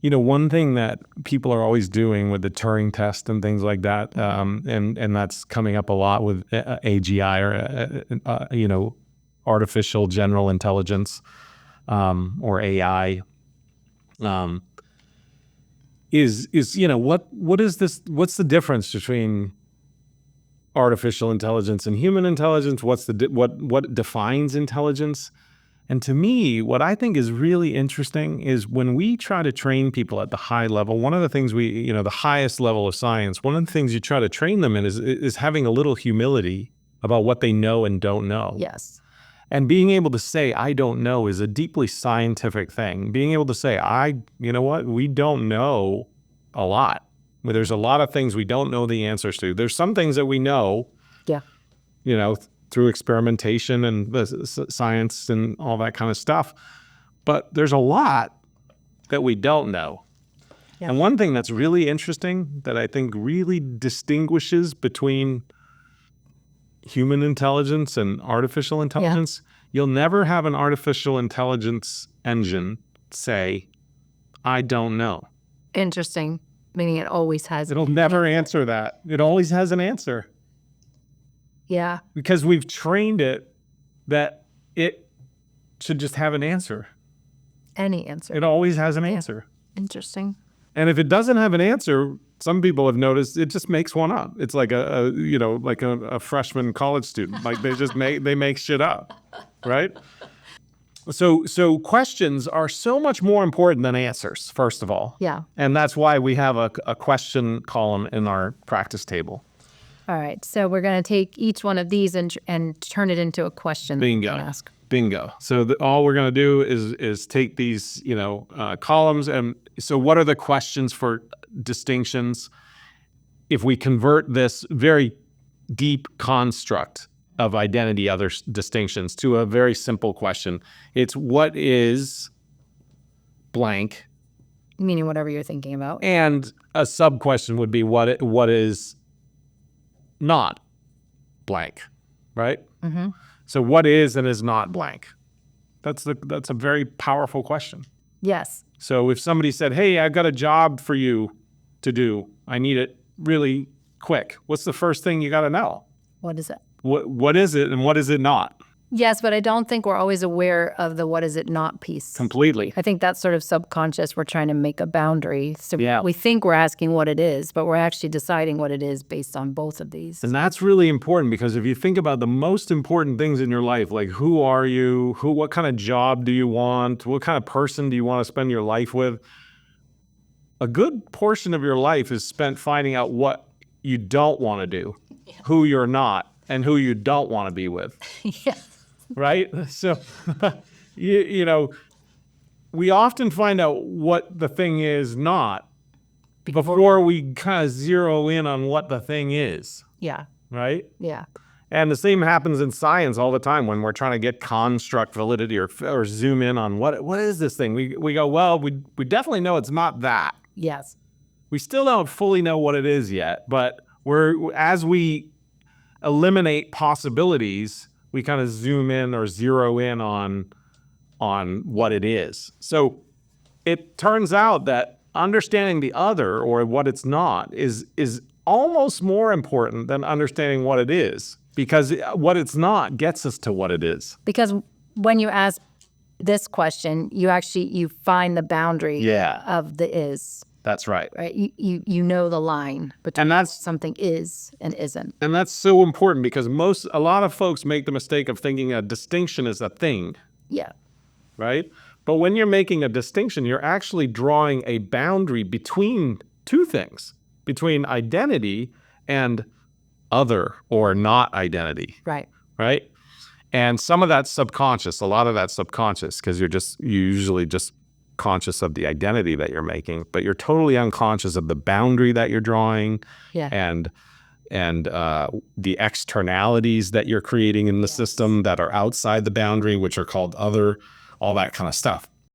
one thing that people are always doing with the Turing test and things like that, and that's coming up a lot with AGI or, artificial general intelligence, or AI, is what is this? What's the difference between artificial intelligence and human intelligence? What defines intelligence? And to me, what I think is really interesting is when we try to train people at the high level, one of the things the highest level of science, one of the things you try to train them in is having a little humility about what they know and don't know. Yes. And being able to say, I don't know, is a deeply scientific thing. Being able to say, we don't know a lot. There's a lot of things we don't know the answers to. There's some things that we know. Yeah. Through experimentation and the science and all that kind of stuff. But there's a lot that we don't know. Yeah. And one thing that's really interesting that I think really distinguishes between human intelligence and artificial intelligence, you'll never have an artificial intelligence engine say, I don't know. Interesting. Meaning it always has. It'll never answer that. It always has an answer. Yeah. Because we've trained it that it should just have an answer. Any answer. It always has an answer. Interesting. And if it doesn't have an answer, some people have noticed it just makes one up. It's like a freshman college student. Like they make shit up, right? So questions are so much more important than answers, first of all. Yeah. And that's why we have a question column in our practice table. All right, so we're going to take each one of these and turn it into a question. Bingo. That we can ask. Bingo. So all we're going to do is take these, columns, and so what are the questions for distinctions? If we convert this very deep construct of identity, other distinctions, to a very simple question, it's what is blank? Meaning whatever you're thinking about. And a sub question would be what is not blank, right? Mm-hmm. So what is and is not blank? That's a very powerful question. Yes. So if somebody said, hey, I've got a job for you to do, I need it really quick, what's the first thing you got to know? What is it? What is it and what is it not? Yes, but I don't think we're always aware of the what is it not piece. Completely. I think that's sort of subconscious. We're trying to make a boundary. So we think we're asking what it is, but we're actually deciding what it is based on both of these. And that's really important because if you think about the most important things in your life, like who are you, what kind of job do you want, what kind of person do you want to spend your life with, a good portion of your life is spent finding out what you don't want to do, who you're not, and who you don't want to be with. Yes. Right? So, we often find out what the thing is not before we kind of zero in on what the thing is. Yeah. Right? Yeah. And the same happens in science all the time when we're trying to get construct validity or zoom in on what is this thing. We go, well, we definitely know it's not that. Yes. We still don't fully know what it is yet, but as we eliminate possibilities, we kind of zoom in or zero in on what it is. So it turns out that understanding the other or what it's not is almost more important than understanding what it is, because what it's not gets us to what it is. Because when you ask this question, you find the boundary of the is. That's right. Right. You know the line between something is and isn't. And that's so important because a lot of folks make the mistake of thinking a distinction is a thing. Yeah. Right? But when you're making a distinction, you're actually drawing a boundary between two things, between identity and other or not identity. Right. Right? And some of that's subconscious, a lot of that's subconscious because you're usually just conscious of the identity that you're making, but you're totally unconscious of the boundary that you're drawing and the externalities that you're creating in the system that are outside the boundary, which are called other, all that kind of stuff.